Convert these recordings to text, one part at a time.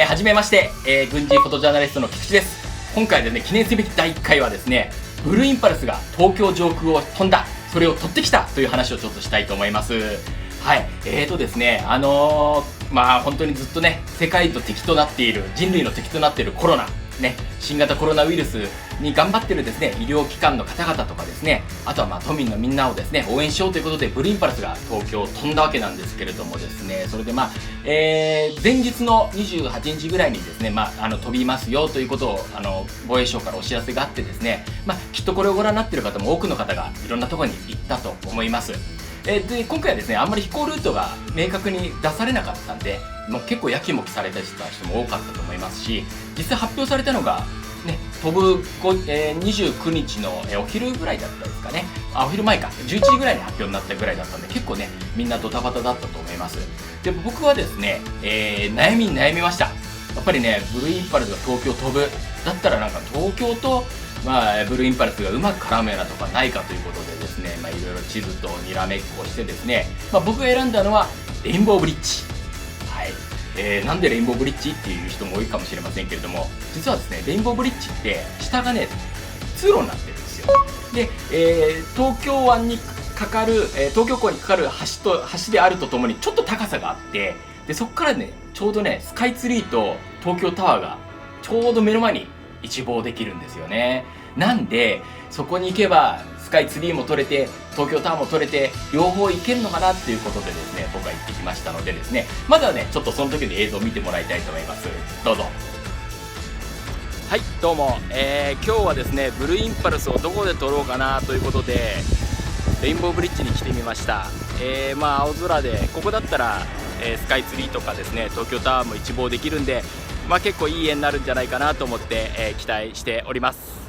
はじめまして、軍事フォトジャーナリストの菊池です。今回ですね、記念すべき第1回はですね、ブルーインパルスが東京上空を飛んだ、それを撮ってきたという話をちょっとしたいと思います。はい、ですね、本当にずっとね、世界と敵となっている、人類の敵となっているコロナ、ね、新型コロナウイルスに頑張ってるですね、医療機関の方々とかですね、あとは都民のみんなをですね、応援しようということで、ブルーインパルスが東京を飛んだわけなんですけれどもですね、それで前日の28日ぐらいにですね、飛びますよということを、防衛省からお知らせがあってですね、きっとこれをご覧になっている方も多くの方がいろんなところに行ったと思います。で今回はですね、あんまり飛行ルートが明確に出されなかったんで、結構やきもきされた人も多かったと思いますし、実際発表されたのが、ね、飛ぶ29日のお昼ぐらいだったですかね、お昼前か、11時ぐらいに発表になったぐらいだったんで、結構ね、みんなドタバタだったと思います。で、僕はですね、悩みました。やっぱりね、ブルーインパルスが東京飛ぶ、だったらなんか東京と、ブルーインパルスがうまく絡むようなとこはないかということでですね、いろいろ地図とにらめっこしてですね、僕が選んだのはレインボーブリッジ。はい。なんでレインボーブリッジっていう人も多いかもしれませんけれども、実はですね、レインボーブリッジって下がね、通路になってるんですよ。で、東京湾にかかる、東京港にかかる橋であるとともにちょっと高さがあって、で、そこからね、ちょうどね、スカイツリーと東京タワーがちょうど目の前に一望できるんですよね。なんでそこに行けばスカイツリーも撮れて東京タワーも撮れて両方行けるのかなっていうことでですね、僕は行ってきましたのでですね、まずはねちょっとその時の映像を見てもらいたいと思います。どうぞ。はい、どうも、今日はですねブルーインパルスをどこで撮ろうかなということでレインボーブリッジに来てみました。青空でここだったら、スカイツリーとかですね東京タワーも一望できるんで、結構いい絵になるんじゃないかなと思って、期待しております。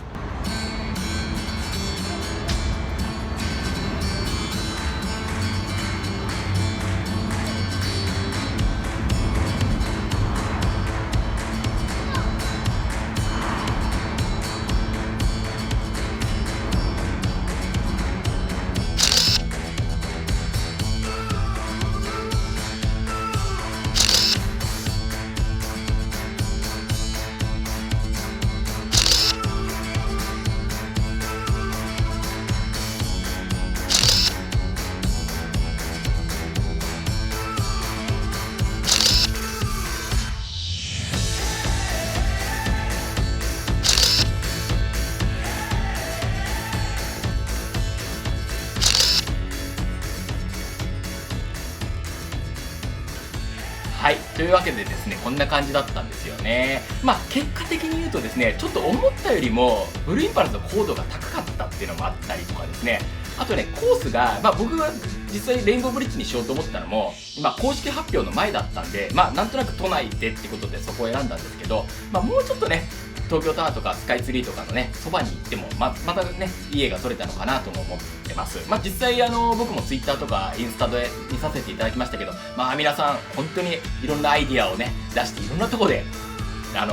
はい、というわけでですね、こんな感じだったんですよね。結果的に言うとですね、ちょっと思ったよりもブルーインパルスの高度が高かったっていうのもあったりとかですね、あとね、コースが、僕が実際レインボーブリッジにしようと思ったのも、公式発表の前だったんで、なんとなく都内でってことでそこを選んだんですけど、もうちょっとね、東京タワーとかスカイツリーとかのね、そばに行っても、またね、いい絵が撮れたのかなとも思ってます。実際僕もツイッターとかインスタで見させていただきましたけど、皆さん本当にいろんなアイディアをね、出していろんなとこで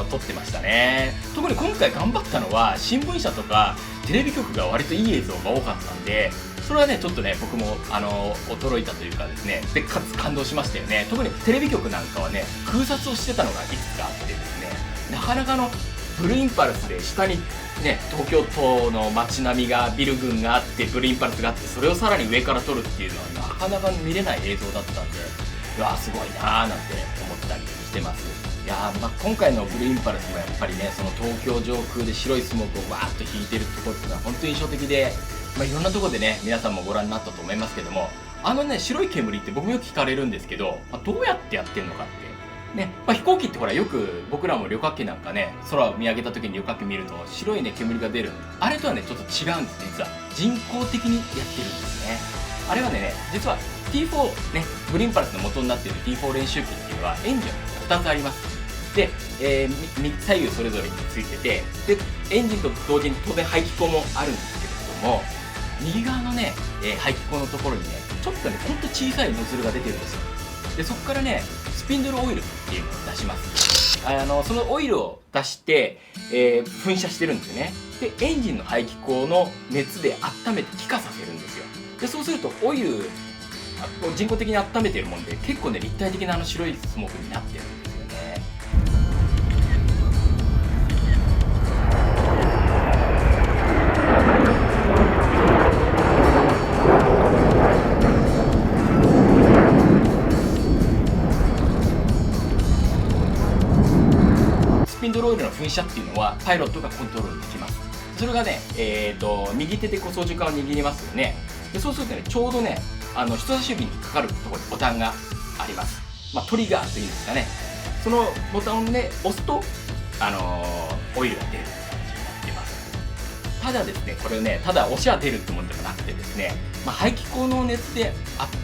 撮ってましたね。特に今回頑張ったのは、新聞社とかテレビ局が割といい映像が多かったんで、それはね、ちょっとね、僕も驚いたというかですね、で、かつ感動しましたよね。特にテレビ局なんかはね、空撮をしてたのがいくつかあってですね、なかなかブルーインパルスで下にね、東京都の街並みが、ビル群があって、ブルーインパルスがあって、それをさらに上から撮るっていうのはなかなか見れない映像だったんで、うわーすごいなーなんて思ったりしてます。いやー、今回のブルーインパルスもやっぱりね、その東京上空で白いスモークをわーっと引いてるところっていうのは本当に印象的で、いろんなところでね、皆さんもご覧になったと思いますけども、白い煙って僕もよく聞かれるんですけど、どうやってやってんのかってね、飛行機ってほらよく僕らも旅客機なんかね、空を見上げた時に旅客機見ると白いね煙が出る、あれとはねちょっと違うんです。実は人工的にやってるんですね。あれはね、実は T4 ね、ブルーインパルスの元になっている T4 練習機っていうのはエンジンが2つあります。で、左右それぞれについてて、でエンジンと同時に当然排気口もあるんですけれども、右側のね、排気口のところにね、ちょっとねほんと小さいノズルが出てるんですよ。でそこからねスピンドルオイルっていうのを出します。そのオイルを出して、噴射してるんですよね。でエンジンの排気口の熱で温めて気化させるんですよ。でそうするとオイル人工的に温めてるもんで、結構ね立体的な白いスモークになってるんですよね。オイルの噴射っていうのはパイロットがコントロールできます。それがね、右手でこう操縦桿を握りますよね。でそうするとね、ちょうどね、人差し指にかかるところにボタンがあります。トリガーというんですかね。そのボタンをね、押すと、オイルが出る感じになってます。ただですね、これね、ただ押しは出るってもんでもなくてですね、排気口の熱で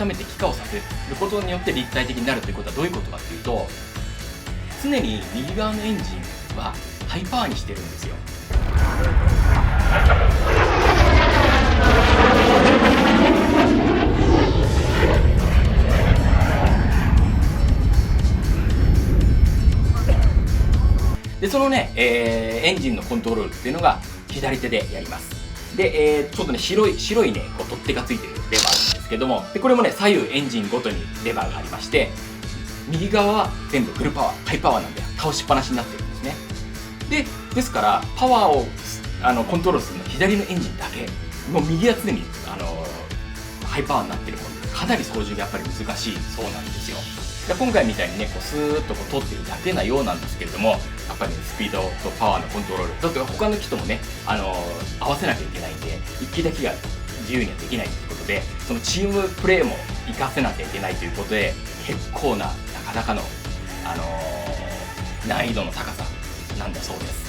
温めて気化をさせることによって立体的になるということはどういうことかっていうと、常に右側のエンジンはハイパワーにしてるんですよ。でそのね、エンジンのコントロールっていうのが左手でやります。で、ちょっとね、白いね、こう取っ手がついてるレバーなんですけども、でこれもね、左右エンジンごとにレバーがありまして、右側は全部フルパワー、ハイパワーなんで倒しっぱなしになってるんですね。ですからパワーをコントロールするのは左のエンジンだけ。もう右は常にハイパワーになってるもので、かなり操縦がやっぱり難しいそうなんですよ。で今回みたいにね、こうスーッとこう通ってるだけなようなんですけれども、やっぱり、ね、スピードとパワーのコントロールだって他の機ともね、合わせなきゃいけないんで、一機だけが自由にはできないということで、そのチームプレーも活かせなきゃいけないということで、結構なかなかの、難易度の高さなんだそうです。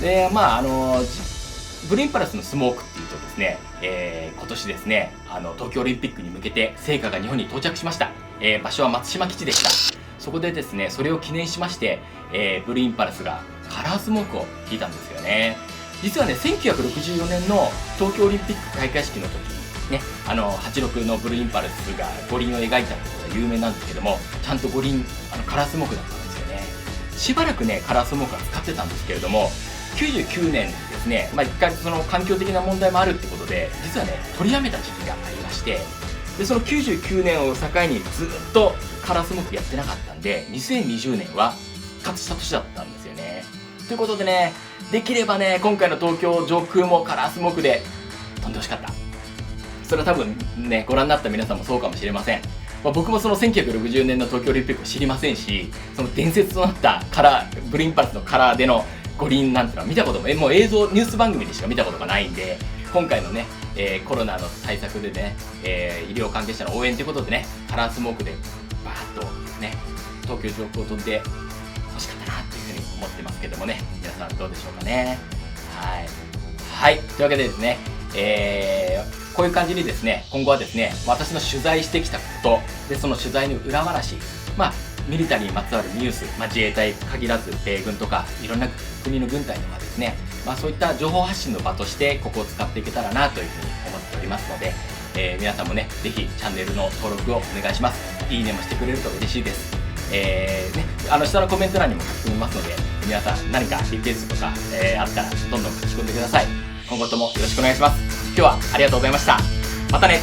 でブルーインパルスのスモークっていうとですね、今年ですね、東京オリンピックに向けて聖火が日本に到着しました。場所は松島基地でした。そこでですね、それを記念しまして、ブルーインパルスがカラースモークを引いたんですよね。実はね、1964年の東京オリンピック開会式の時にね、86のブルーインパルスが五輪を描いたってことが有名なんですけども、ちゃんと五輪カラースモークだったんですよね。しばらくね、カラースモークは使ってたんですけれども、99年にですね、一回その環境的な問題もあるってことで、実はね、取りやめた時期がありまして、でその99年を境にずっとカラースモークやってなかったんで、2020年は復活した年だったんですよね。ということでね、できればね、今回の東京上空もカラースモークで飛んでほしかった。それは多分ね、ご覧になった皆さんもそうかもしれません。僕もその1960年の東京オリンピックを知りませんし、その伝説となったブルーインパルスのカラーでの五輪なんてのは見たことも、もう映像ニュース番組でしか見たことがないんで、今回のね、コロナの対策でね、医療関係者の応援ということでね、カラースモークでバーッとね、東京上空を飛んで欲しかったなというふうに思ってますけどもね、皆さんどうでしょうかね。はい、というわけでですね、こういう感じにですね、今後はですね、私の取材してきたことで、その取材の裏話、ミリタリーにまつわるニュース、自衛隊限らず米軍とかいろんな国の軍隊とかですね、そういった情報発信の場としてここを使っていけたらなというふうに思っておりますので、皆さんもね、ぜひチャンネルの登録をお願いします。いいねもしてくれると嬉しいです。下のコメント欄にも書き込みますので、皆さん何かリクエストとか、あったらどんどん書き込んでください。今後ともよろしくお願いします。今日はありがとうございました。またね。